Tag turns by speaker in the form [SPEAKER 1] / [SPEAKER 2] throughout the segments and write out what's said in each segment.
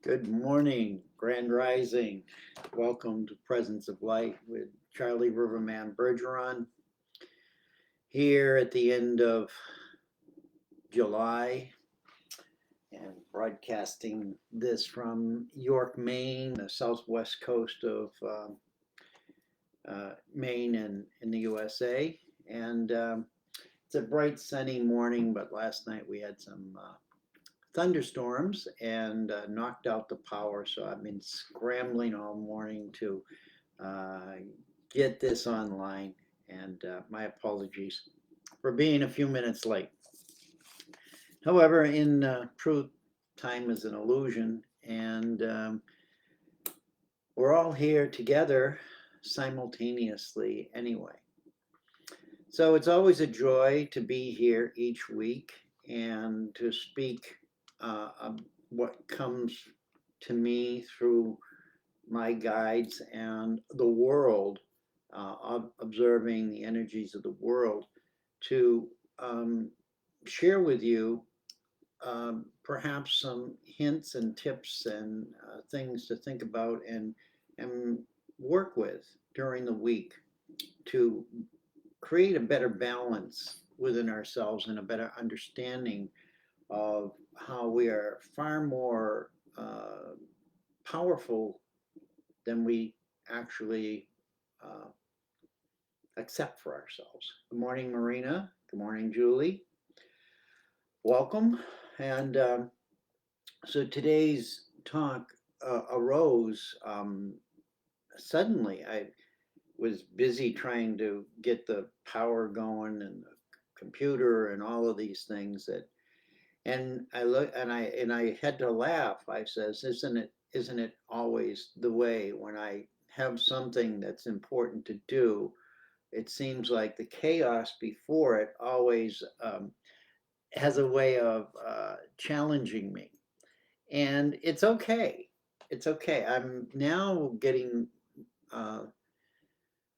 [SPEAKER 1] Good morning, Grand Rising. Welcome to Presence of Light with Charlie Riverman Bergeron here at the end of July and broadcasting this from York, Maine, the southwest coast of Maine and in the USA. And it's a bright sunny morning, but last night we had some thunderstorms and knocked out the power. So I've been scrambling all morning to uh, get this online. And my apologies for being a few minutes late. However, in truth, time is an illusion, and we're all here together simultaneously anyway. So it's always a joy to be here each week and to speak what comes to me through my guides and the world, observing the energies of the world, to share with you perhaps some hints and tips and things to think about and work with during the week to create a better balance within ourselves and a better understanding of how we are far more powerful than we actually uh, accept for ourselves. Good morning, Marina. Good morning, Julie. Welcome. And so today's talk arose suddenly. I was busy trying to get the power going and the computer and all of these things that and I look and I had to laugh. I says, isn't it always the way when I have something that's important to do, it seems like the chaos before it always has a way of challenging me. And it's okay. It's okay. I'm now getting uh,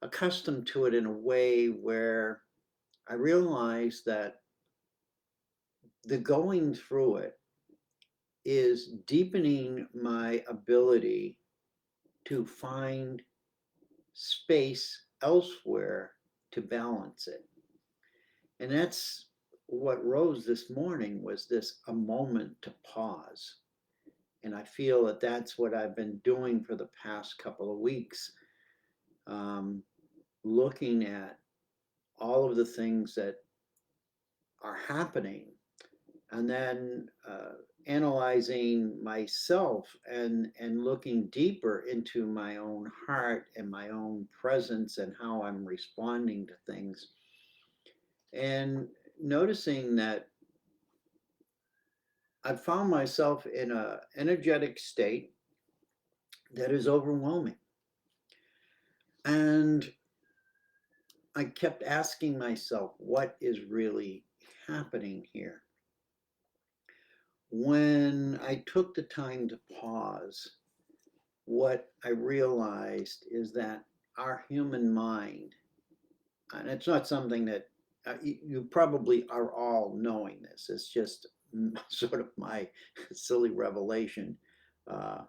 [SPEAKER 1] accustomed to it in a way where I realize that the going through it is deepening my ability to find space elsewhere to balance it. And that's what rose this morning was this a moment to pause. And I feel that that's what I've been doing for the past couple of weeks, um, looking at all of the things that are happening and then analyzing myself and looking deeper into my own heart and my own presence and how I'm responding to things and noticing that I found myself in a energetic state that is overwhelming. And I kept asking myself, what is really happening here? When I took the time to pause, what I realized is that our human mind, and it's not something that you probably are all knowing this, it's just sort of my silly revelation. Uh,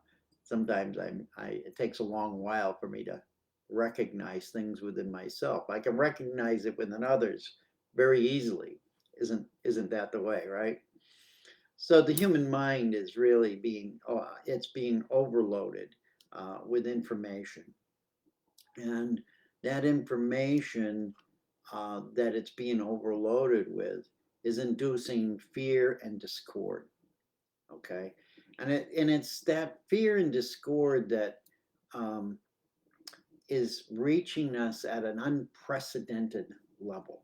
[SPEAKER 1] Sometimes it takes a long while for me to recognize things within myself. I can recognize it within others very easily. Isn't that the way, right? So the human mind is really it's being overloaded with information, and that information that it's being overloaded with is inducing fear and discord. Okay, and it's that fear and discord that um, is reaching us at an unprecedented level,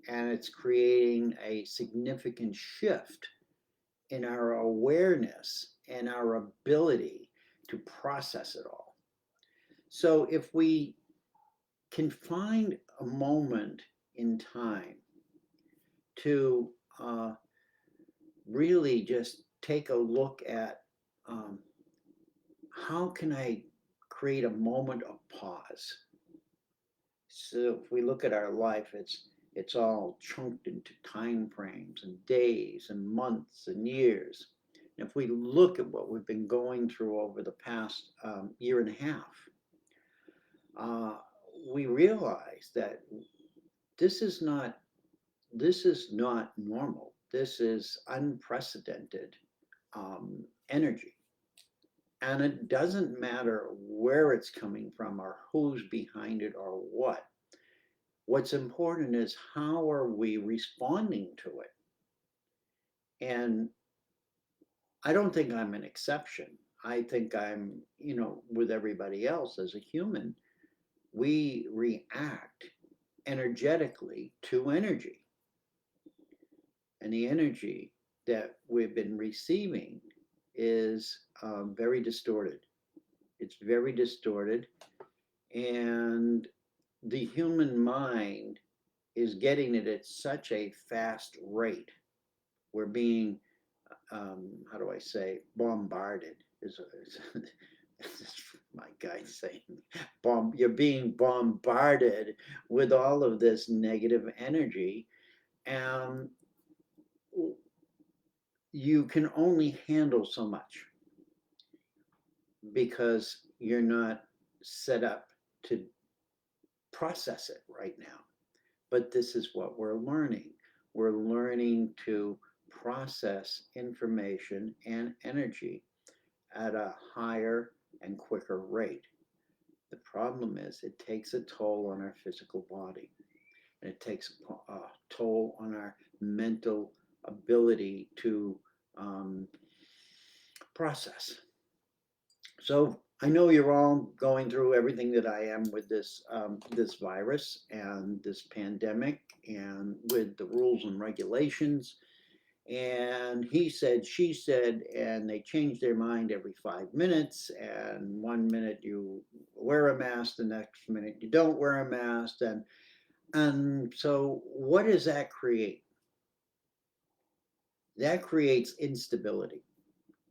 [SPEAKER 1] and it's creating a significant shift in our awareness and our ability to process it all. So if we can find a moment in time to really just take a look at um, how can I create a moment of pause. So if we look at our life, it's all chunked into time frames and days and months and years. If we look at what we've been going through over the past year and a half, uh, we realize that this is not this is not normal. This is unprecedented energy. And it doesn't matter where it's coming from or who's behind it or what. What's important is how are we responding to it? And I don't think I'm an exception. I think I'm, with everybody else as a human, we react energetically to energy. And the energy that we've been receiving is very distorted. It's very distorted. And the human mind is getting it at such a fast rate. We're being, how do I say, bombarded. Is my guy saying, you're being bombarded with all of this negative energy. And you can only handle so much because you're not set up to process it right now. But this is what we're learning. We're learning to process information and energy at a higher and quicker rate. The problem is it takes a toll on our physical body, and it takes a toll on our mental ability to process. So I know you're all going through everything that I am with this virus and this pandemic, and with the rules and regulations. And he said, she said, and they change their mind every 5 minutes. And 1 minute you wear a mask, the next minute you don't wear a mask, and so what does that create? That creates instability.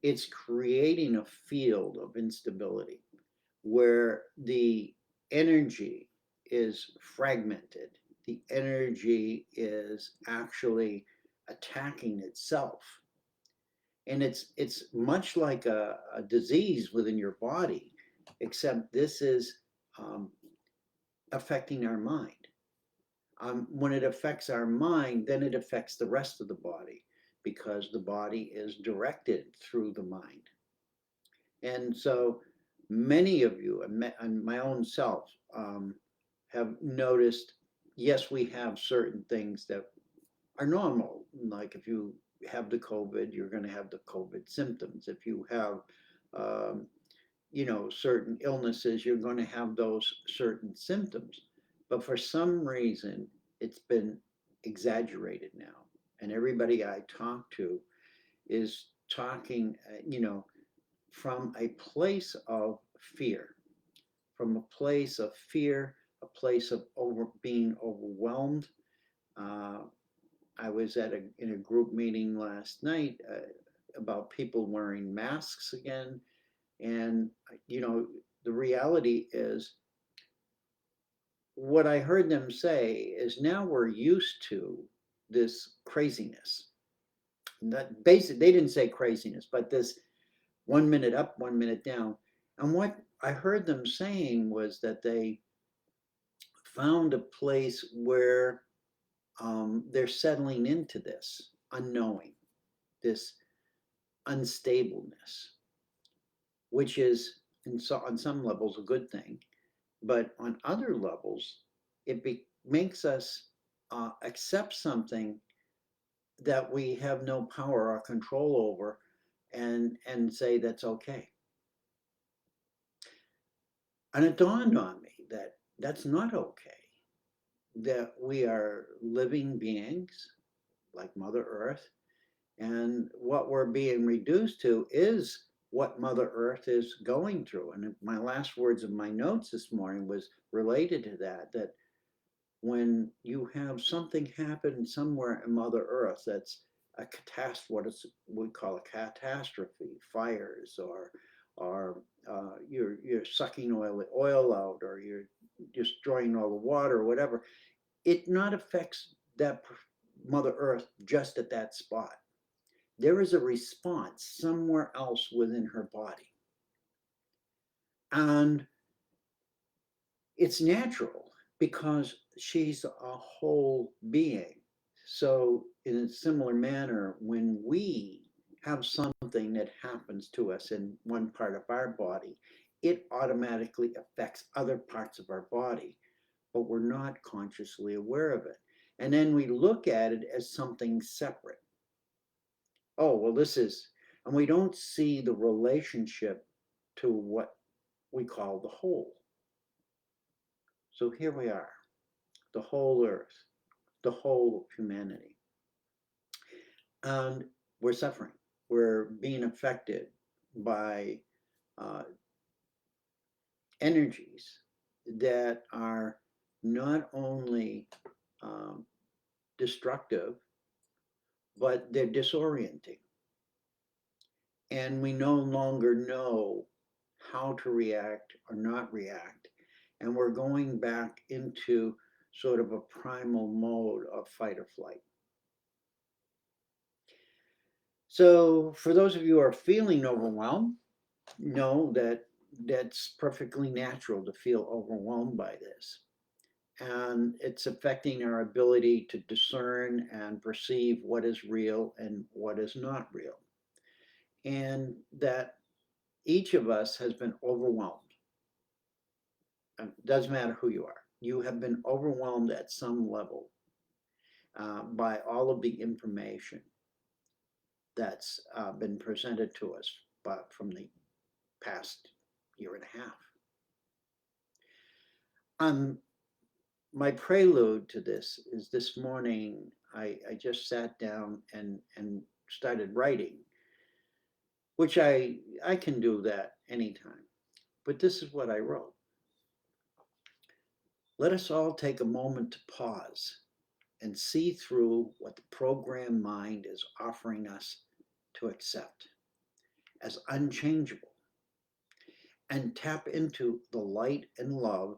[SPEAKER 1] It's creating a field of instability where the energy is fragmented. The energy is actually attacking itself. And it's much like a disease within your body, except this is affecting our mind. When it affects our mind, then it affects the rest of the body because the body is directed through the mind. And so many of you, and my own self, have noticed, yes, we have certain things that are normal. Like if you have the COVID, you're going to have the COVID symptoms. If you have, um, certain illnesses, you're going to have those certain symptoms. But for some reason, it's been exaggerated now. And everybody I talk to is talking, from a place of fear, from a place of fear, a place of being overwhelmed. Uh, I was in a group meeting last night about people wearing masks again, and the reality is, what I heard them say is now we're used to this craziness. That basically, they didn't say craziness, but this 1 minute up, 1 minute down. And what I heard them saying was that they found a place where they're settling into this unknowing, this unstableness, which is on some levels a good thing, but on other levels, it makes us accept something that we have no power or control over, and say that's okay. And it dawned on me that that's not okay, that we are living beings like Mother Earth, and what we're being reduced to is what Mother Earth is going through. And my last words of my notes this morning was related to that when you have something happen somewhere in Mother Earth that's a catastrophe, what we call a catastrophe, fires, or you're sucking oil out, or you're destroying all the water, or whatever, it not affects that Mother Earth just at that spot. there is a response somewhere else within her body. And it's natural because she's a whole being. So, in a similar manner, when we have something that happens to us in one part of our body, it automatically affects other parts of our body, but we're not consciously aware of it. And then we look at it as something separate. Oh, well, this is, and we don't see the relationship to what we call the whole. So here we are, the whole earth, the whole humanity. And we're suffering. We're being affected by uh, energies that are not only um, destructive, but they're disorienting. And we no longer know how to react or not react. And we're going back into sort of a primal mode of fight or flight. So, for those of you who are feeling overwhelmed, know that that's perfectly natural to feel overwhelmed by this. And it's affecting our ability to discern and perceive what is real and what is not real. And that each of us has been overwhelmed. It doesn't matter who you are, you have been overwhelmed at some level by all of the information that's been presented to us from the past year and a half. My prelude to this is this morning, I just sat down and started writing, which I can do that anytime. But this is what I wrote. Let us all take a moment to pause and see through what the programmed mind is offering us to accept as unchangeable and tap into the light and love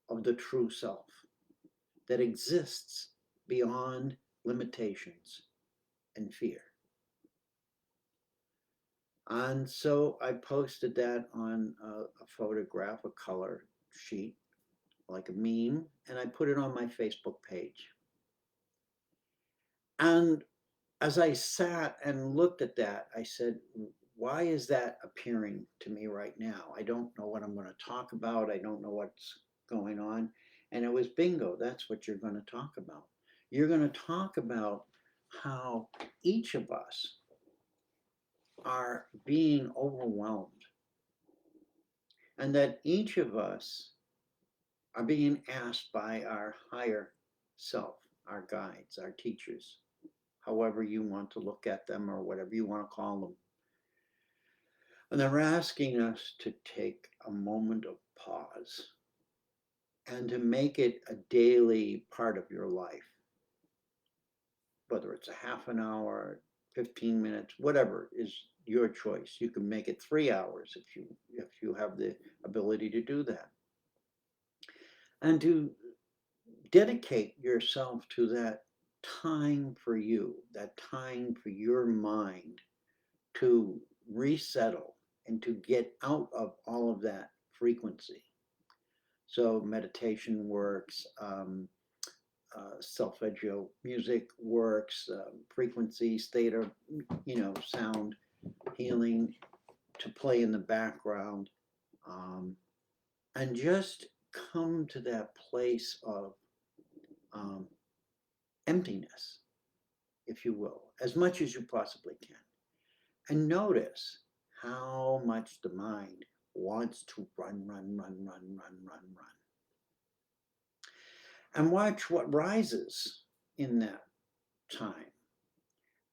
[SPEAKER 1] of the true self that exists beyond limitations and fear. And so I posted that on a photograph, a color sheet, like a meme, and I put it on my Facebook page. And as I sat and looked at that, I said, why is that appearing to me right now? I don't know what I'm going to talk about. I don't know what's going on. And it was bingo, that's what you're going to talk about. You're going to talk about how each of us are being overwhelmed, and that each of us are being asked by our higher self, our guides, our teachers, however you want to look at them or whatever you want to call them. And they're asking us to take a moment of pause and to make it a daily part of your life, whether it's a half an hour, 15 minutes, whatever is your choice. You can make it 3 hours if you have the ability to do that. And to dedicate yourself to that time for you, that time for your mind to resettle and to get out of all of that frequency. So meditation works, solfeggio music works, frequency, state of, sound healing to play in the background, and just come to that place of um, emptiness, if you will, as much as you possibly can. And notice how much the mind wants to run, run, run, run, run, run, run. And watch what rises in that time.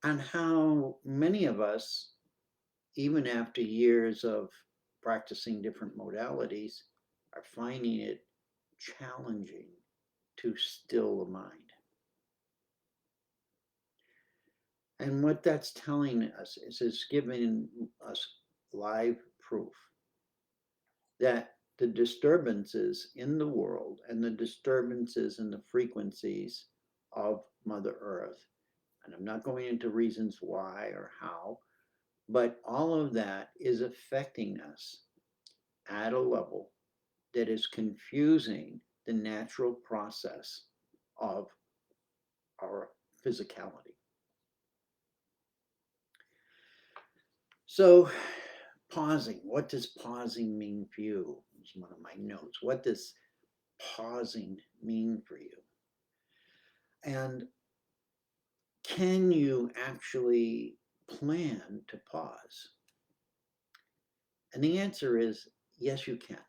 [SPEAKER 1] And how many of us, even after years of practicing different modalities, are finding it challenging to still the mind. And what that's telling us is it's giving us live proof that the disturbances in the world and the disturbances in the frequencies of Mother Earth And I'm not going into reasons why or how, but all of that is affecting us at a level that is confusing the natural process of our physicality. So, pausing. What does pausing mean for you? It's one of my notes. What does pausing mean for you? And can you actually plan to pause? And the answer is yes, you can.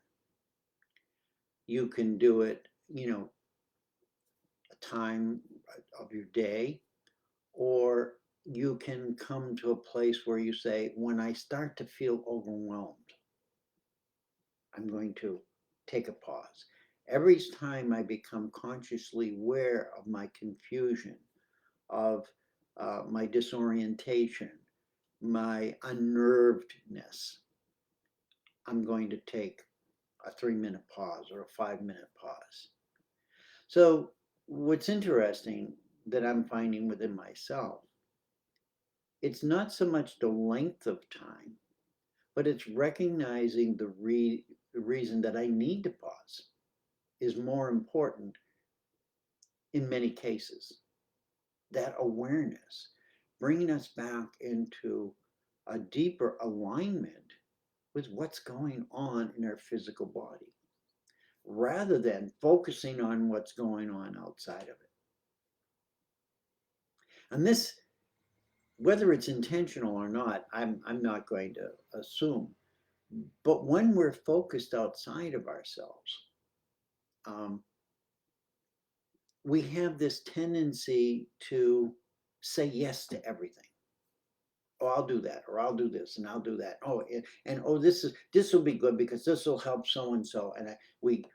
[SPEAKER 1] You can do it, a time of your day, or you can come to a place where you say, when I start to feel overwhelmed, I'm going to take a pause. Every time I become consciously aware of my confusion, of my disorientation, my unnervedness, I'm going to take a 3-minute pause or a 5-minute pause. So, what's interesting that I'm finding within myself, it's not so much the length of time, but it's recognizing the reason that I need to pause is more important in many cases. That awareness, bringing us back into a deeper alignment with what's going on in our physical body, rather than focusing on what's going on outside of it. And this, whether it's intentional or not, I'm not going to assume. But when we're focused outside of ourselves, um, we have this tendency to say yes to everything. Oh, I'll do that, or I'll do this, and I'll do that. Oh, and oh, this will be good because this will help so and so. And we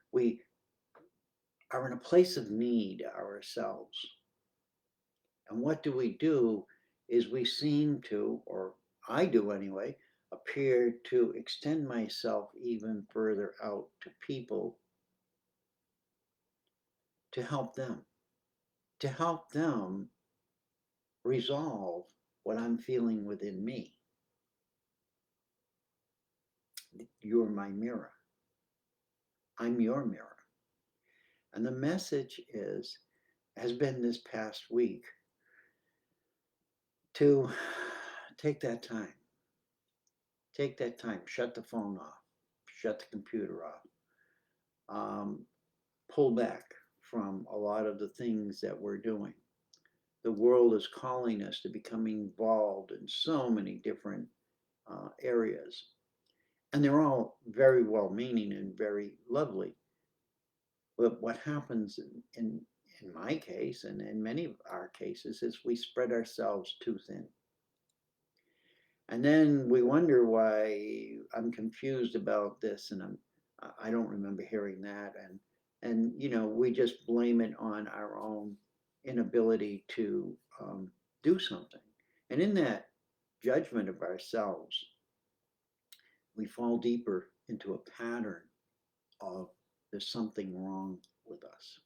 [SPEAKER 1] are in a place of need ourselves. And what do is we seem to, or I do anyway, appear to extend myself even further out to people to help them resolve what I'm feeling within me. You're my mirror. I'm your mirror. And the message has been this past week to take that time. Take that time. Shut the phone off. Shut the computer off. Pull back from a lot of the things that we're doing. The world is calling us to become involved in so many different areas. And they're all very well meaning and very lovely. But what happens in my case and in many of our cases is we spread ourselves too thin. And then we wonder why I'm confused about this and I don't remember hearing that. And we just blame it on our own inability to do something. And in that judgment of ourselves, we fall deeper into a pattern of there's something wrong with us.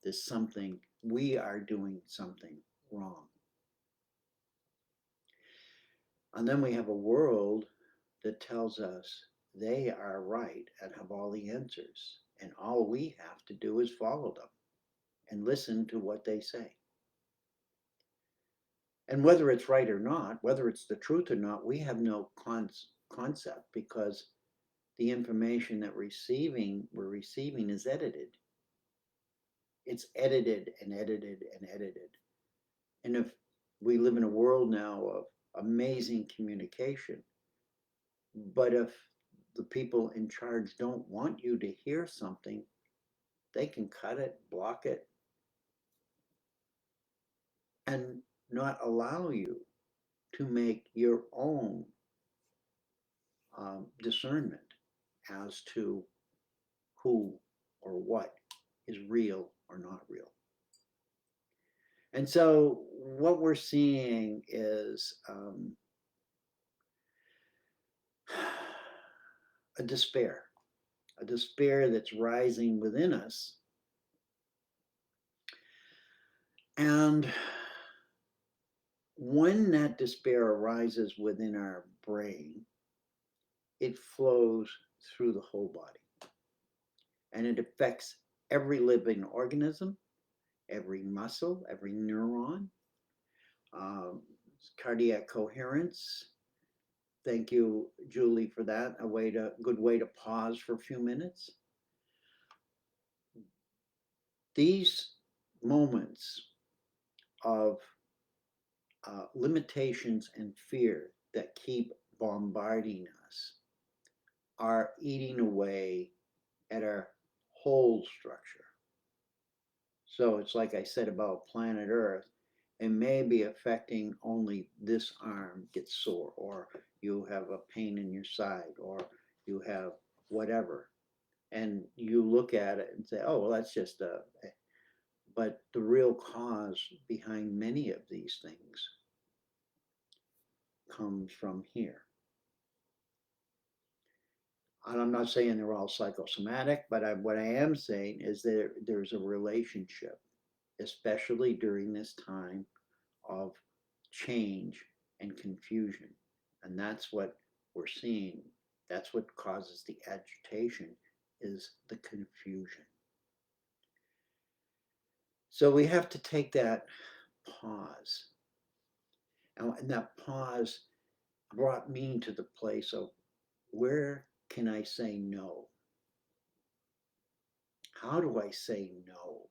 [SPEAKER 1] There's something, we are doing something wrong. And then we have a world that tells us they are right and have all the answers. And all we have to do is follow them and listen to what they say. And whether it's right or not, whether it's the truth or not, we have no concept because the information that we're receiving is edited. It's edited and edited and edited. And if we live in a world now of amazing communication, but if the people in charge don't want you to hear something, they can cut it, block it, and not allow you to make your own discernment as to who or what is real or not real. And so what we're seeing is a despair that's rising within us. And when that despair arises within our brain, it flows through the whole body and it affects every living organism, every muscle, every neuron, um, cardiac coherence. Thank you, Julie, for that. Good way to pause for a few minutes. These moments of limitations and fear that keep bombarding us are eating away at our whole structure. So it's like I said about planet Earth, it may be affecting only this arm gets sore, or you have a pain in your side, or you have whatever. And you look at it and say, oh, well, that's just a, but the real cause behind many of these things comes from here. And I'm not saying they're all psychosomatic, but what I am saying is that there's a relationship, especially during this time of change and confusion. And that's what we're seeing. That's what causes the agitation, is the confusion. So we have to take that pause. And that pause brought me to the place of, where can I say no? How do I say no?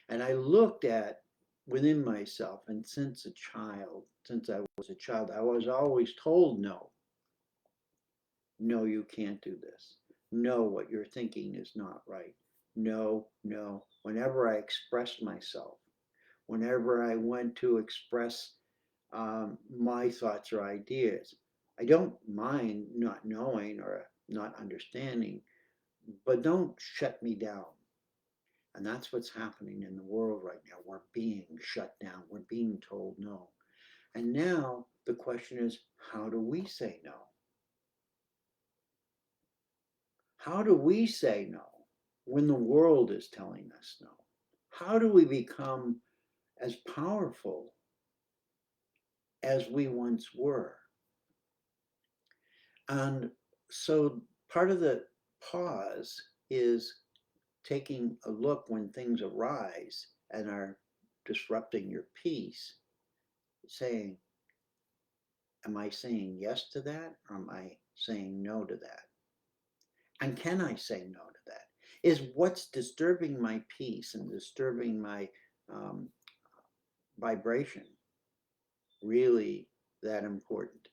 [SPEAKER 1] And I looked at within myself, and since I was a child, I was always told no. No, you can't do this. No, what you're thinking is not right. No, no. Whenever I expressed myself, whenever I went to express my thoughts or ideas, I don't mind not knowing or not understanding, but don't shut me down. And that's what's happening in the world right now. We're being shut down. We're being told no. And now the question is, how do we say no? How do we say no when the world is telling us no? How do we become as powerful as we once were? And so part of the pause is taking a look when things arise and are disrupting your peace, saying, am I saying yes to that, or am I saying no to that? And can I say no to that? Is what's disturbing my peace and disturbing my um, vibration really that important?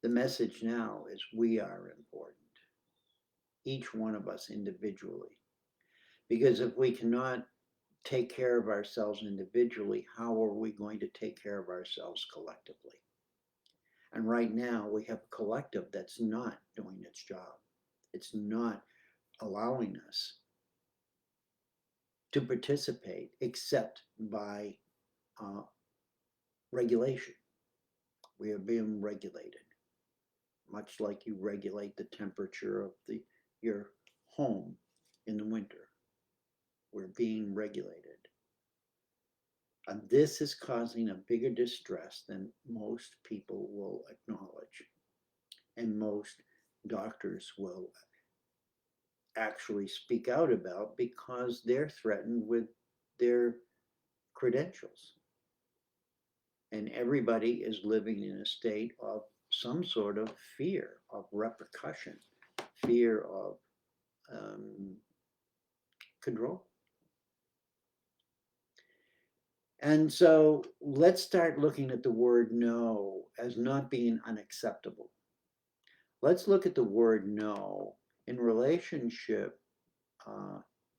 [SPEAKER 1] The message now is we are important, each one of us individually. Because if we cannot take care of ourselves individually, how are we going to take care of ourselves collectively? And right now, we have a collective that's not doing its job. It's not allowing us to participate except by uh, regulation. We are being regulated, much like you regulate the temperature of your home in the winter. We're being regulated. And this is causing a bigger distress than most people will acknowledge. And most doctors will actually speak out about, because they're threatened with their credentials. And everybody is living in a state of some sort of fear of repercussion, fear of control. And so let's start looking at the word no as not being unacceptable. Let's look at the word no in relationship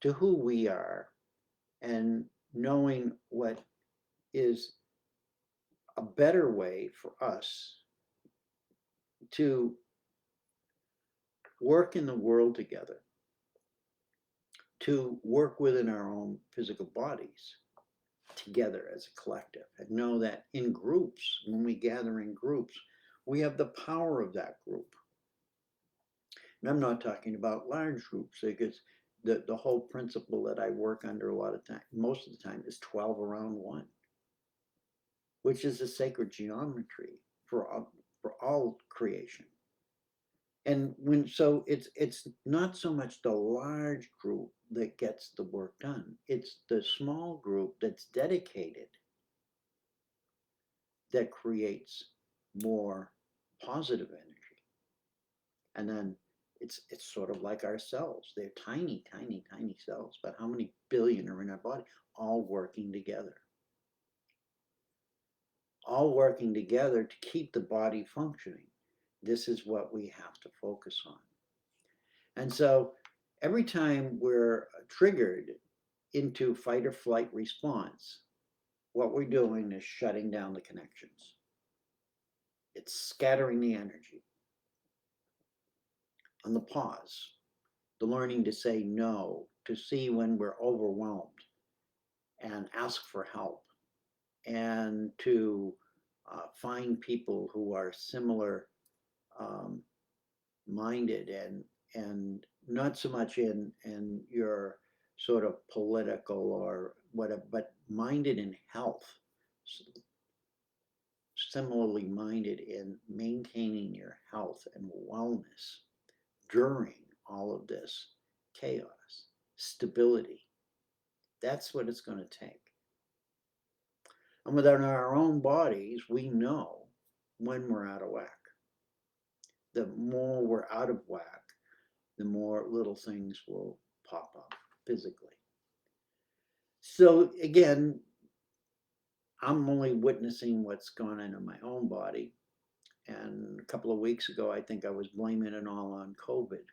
[SPEAKER 1] to who we are, and knowing what is a better way for us to work in the world together, to work within our own physical bodies together as a collective, and know that in groups, when we gather in groups, we have the power of that group. And I'm not talking about large groups, because the whole principle that I work under a lot of time, most of the time, is 12 around one. which is a sacred geometry for all creation. And so it's not so much the large group that gets the work done. It's the small group that's dedicated that creates more positive energy. And then it's sort of like our cells. They're tiny, tiny, tiny cells, but how many billion are in our body? All working together. All working together to keep the body functioning. This is what we have to focus on. And so every time we're triggered into fight or flight response, what we're doing is shutting down the connections. It's scattering the energy. On the pause, the learning to say no, to see when we're overwhelmed and ask for help, and to find people who are similar minded and not so much in your sort of political or whatever, but minded in health, similarly minded in maintaining your health and wellness during all of this chaos, stability. That's what it's going to take. And within our own bodies, we know when we're out of whack. The more we're out of whack, the more little things will pop up physically. So again, I'm only witnessing what's gone on in my own body. And a couple of weeks ago, I think I was blaming it all on COVID.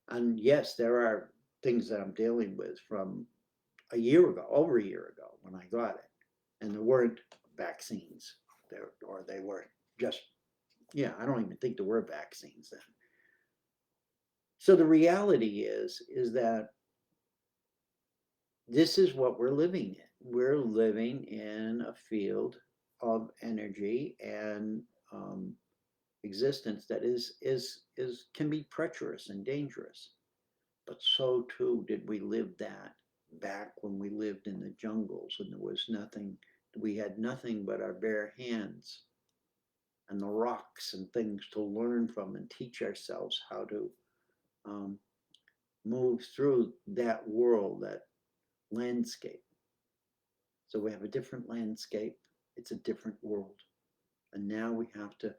[SPEAKER 1] And yes, there are things that I'm dealing with from a year ago, over a year ago, when I got it. And there weren't vaccines there, or they were just, yeah, I don't even think there were vaccines then. So the reality is that this is what we're living in. We're living in a field of energy and existence that is can be treacherous and dangerous. But so too did we live that back when we lived in the jungles and there was nothing. We had nothing but our bare hands and the rocks and things to learn from and teach ourselves how to um, move through that world, that landscape. So we have a different landscape, it's a different world. And now we have to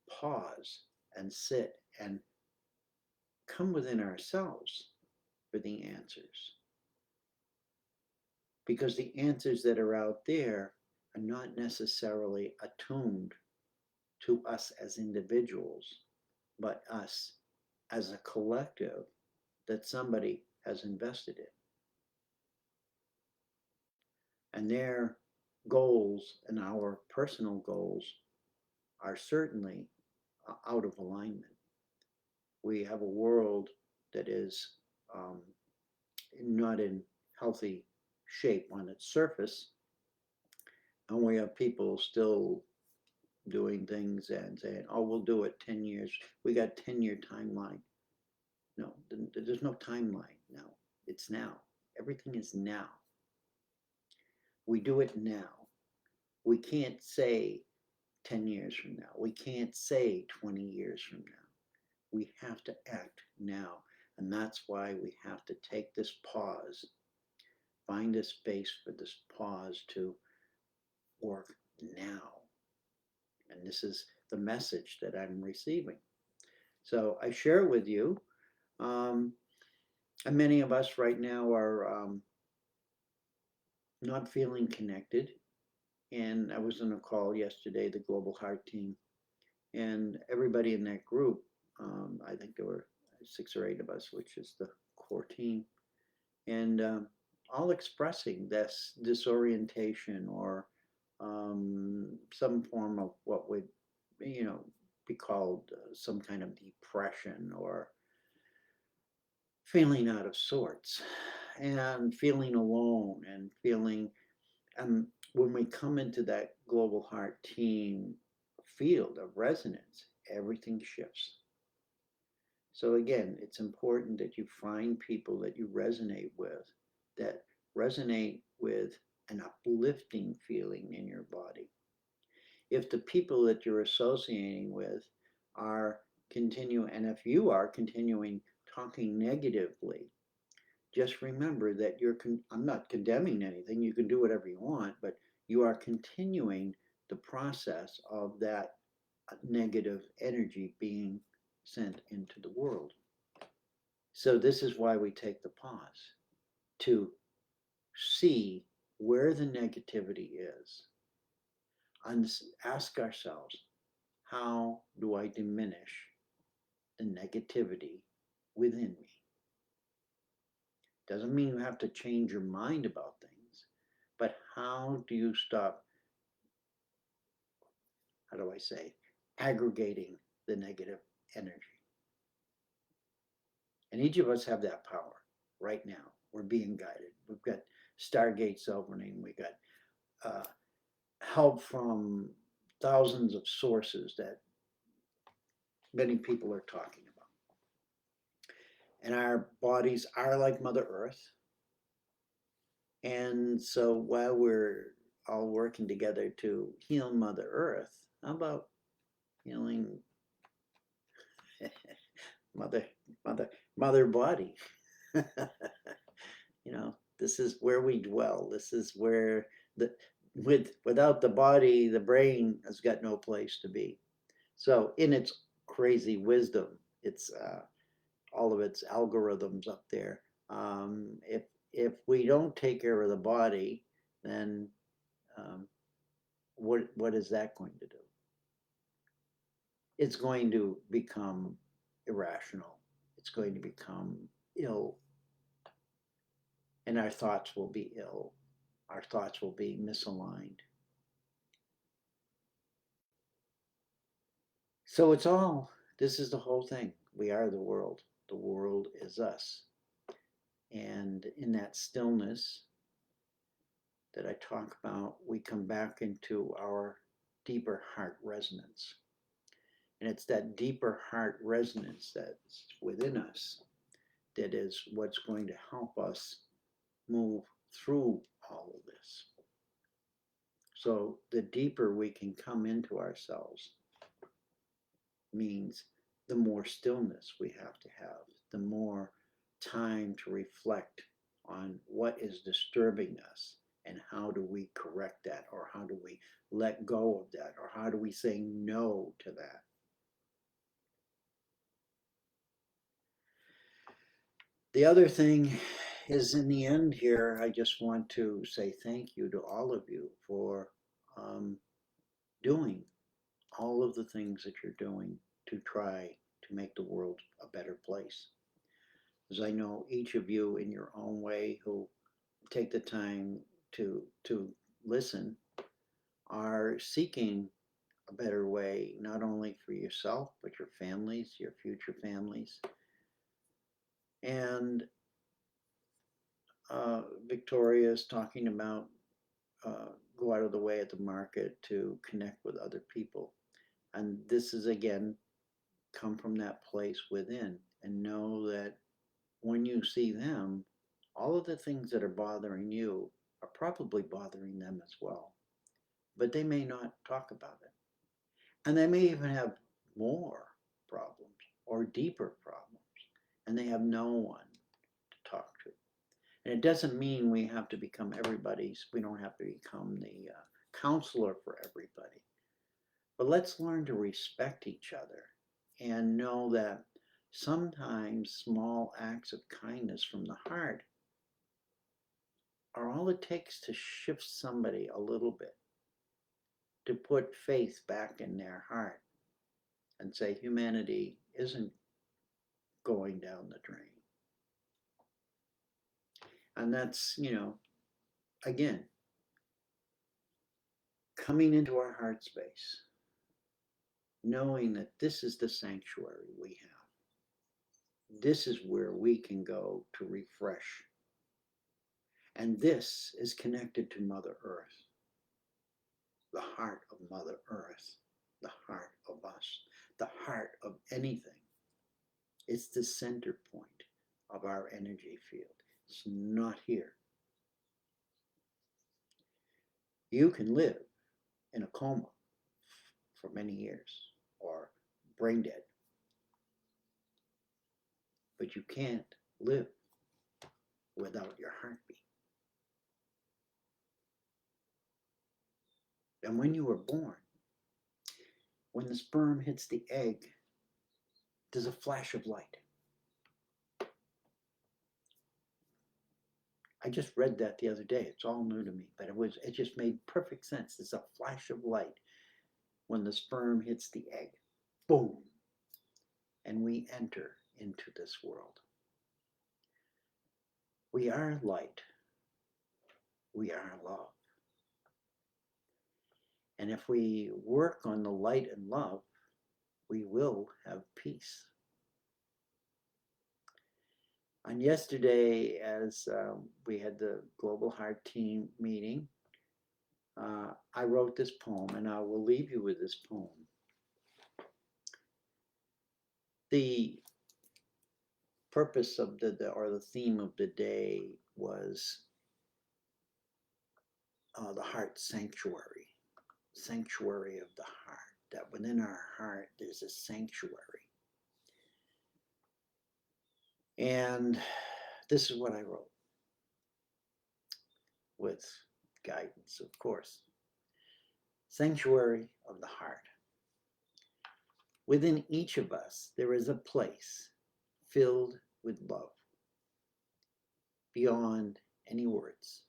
[SPEAKER 1] pause and sit and come within ourselves for the answers. Because the answers that are out there are not necessarily attuned to us as individuals, but us as a collective that somebody has invested in. And their goals and our personal goals are certainly out of alignment. We have a world that is not in healthy shape on its surface, and we have people still doing things and saying, "Oh, we'll do it 10 years. We got 10-year timeline." No, there's no timeline now. It's now. Everything is now. We do it now. We can't say 10 years from now. We can't say 20 years from now. We have to act now. And that's why we have to take this pause, find a space for this pause to work now. And this is the message that I'm receiving. So I share with you, and many of us right now are not feeling connected. And I was on a call yesterday, the Global Heart team, and everybody in that group, I think there were 6 or 8 of us, which is the core team, and all expressing this disorientation or some form of what would, be called some kind of depression or feeling out of sorts and feeling alone and feeling, and when we come into that Global Heart team field of resonance, everything shifts. So again, it's important that you find people that you resonate with, that resonate with an uplifting feeling in your body. if the people that you're associating with are and if you are continuing talking negatively, just remember that I'm not condemning anything. You can do whatever you want, but you are continuing the process of that negative energy being sent into the world. So this is why we take the pause to see where the negativity is and ask ourselves, how do I diminish the negativity within me? Doesn't mean you have to change your mind about things, but how do you stop, how do I say, aggregating the negative energy? And each of us have that power right now. We're being guided. We've got stargates opening. We got help from thousands of sources that many people are talking about. And our bodies are like Mother Earth. And so while we're all working together to heal Mother Earth, how about healing mother mother body? You know, this is where we dwell. This is where without the body, the brain has got no place to be. So in its crazy wisdom, it's all of its algorithms up there. If we don't take care of the body, then what is that going to do? It's going to become irrational. It's going to become ill, and our thoughts will be ill. Our thoughts will be misaligned. So this is the whole thing. We are the world. The world is us. And in that stillness that I talk about, we come back into our deeper heart resonance. And it's that deeper heart resonance that's within us that is what's going to help us move through all of this. So the deeper we can come into ourselves means the more stillness we have to have, the more time to reflect on what is disturbing us and how do we correct that, or how do we let go of that, or how do we say no to that. The other thing is, in the end here, I just want to say thank you to all of you for doing all of the things that you're doing to try to make the world a better place. As I know each of you in your own way who take the time to listen are seeking a better way, not only for yourself, but your families, your future families. And Victoria is talking about go out of the way at the market to connect with other people. And this is, again, come from that place within, and know that when you see them, all of the things that are bothering you are probably bothering them as well. But they may not talk about it. And they may even have more problems or deeper problems, and they have no one to talk to. And it doesn't mean we have to become we don't have to become the counselor for everybody. But let's learn to respect each other and know that sometimes small acts of kindness from the heart are all it takes to shift somebody a little bit, to put faith back in their heart and say humanity isn't going down the drain. And that's, again, coming into our heart space, knowing that this is the sanctuary we have. This is where we can go to refresh. And this is connected to Mother Earth, the heart of Mother Earth, the heart of us, the heart of anything. It's the center point of our energy field. It's not here. You can live in a coma for many years or brain dead. But you can't live without your heartbeat. And when you were born, when the sperm hits the egg, there's a flash of light. I just read that the other day. It's all new to me, but it just made perfect sense. There's a flash of light when the sperm hits the egg. Boom. And we enter into this world. We are light. We are love. And if we work on the light and love, we will have peace. On yesterday, as we had the Global Heart Team meeting, I wrote this poem, and I will leave you with this poem. The purpose of the theme of the day was the heart sanctuary, sanctuary of the heart, that within our heart there's a sanctuary. And this is what I wrote, with guidance, of course. Sanctuary of the heart. Within each of us, there is a place filled with love, beyond any words,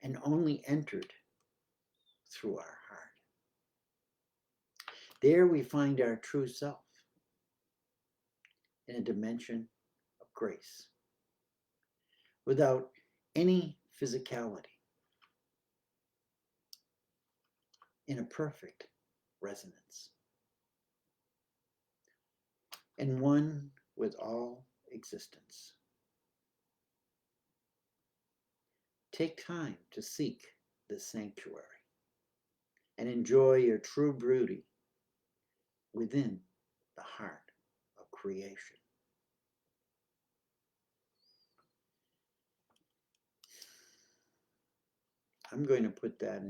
[SPEAKER 1] and only entered through our heart. There we find our true self in a dimension of grace, without any physicality, in a perfect resonance, and one with all existence. Take time to seek this sanctuary and enjoy your true beauty within the heart of creation. I'm going to put that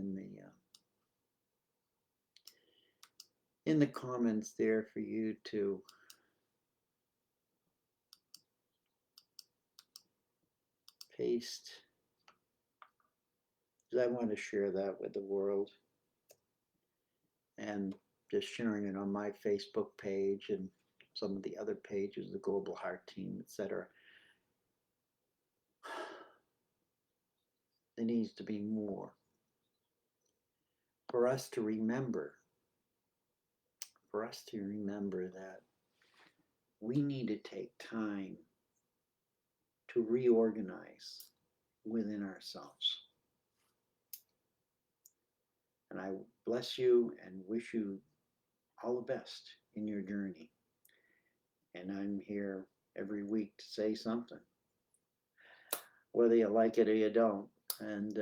[SPEAKER 1] in the comments there for you to paste, because I want to share that with the world, and just sharing it on my Facebook page and some of the other pages, the Global Heart Team, etc. There needs to be more for us to remember, that we need to take time to reorganize within ourselves. And I bless you and wish you all the best in your journey. And I'm here every week to say something, whether you like it or you don't. And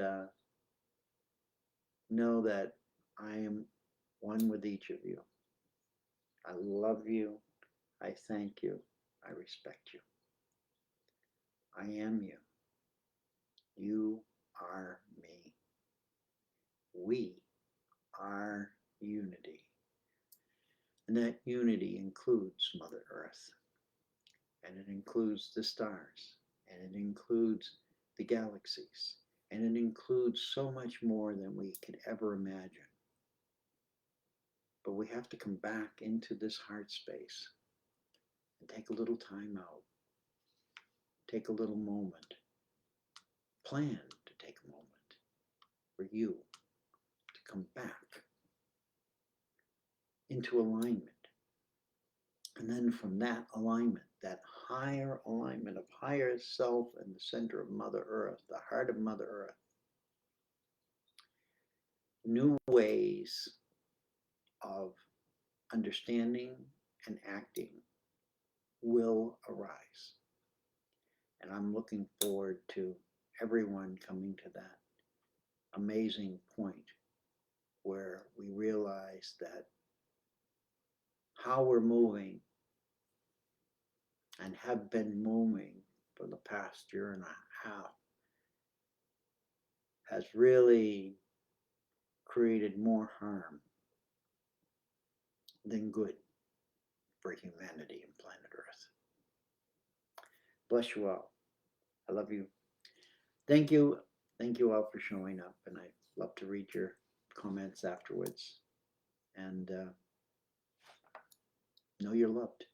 [SPEAKER 1] know that I am one with each of you. I love you. I thank you. I respect you. I am you. You are me. We are unity. And that unity includes Mother Earth. And it includes the stars. And it includes the galaxies. And it includes so much more than we could ever imagine. But we have to come back into this heart space and take a little time out. Take a little moment. Plan to take a moment for you to come back into alignment. And then from that alignment, that higher alignment of higher self in the center of Mother Earth, the heart of Mother Earth, new ways of understanding and acting will arise. And I'm looking forward to everyone coming to that amazing point where we realize that how we're moving and have been moving for the past year and a half has really created more harm than good for humanity and planet Earth. Bless you all. I love you. Thank you. Thank you all for showing up. And I love to read your comments afterwards. And know you're loved.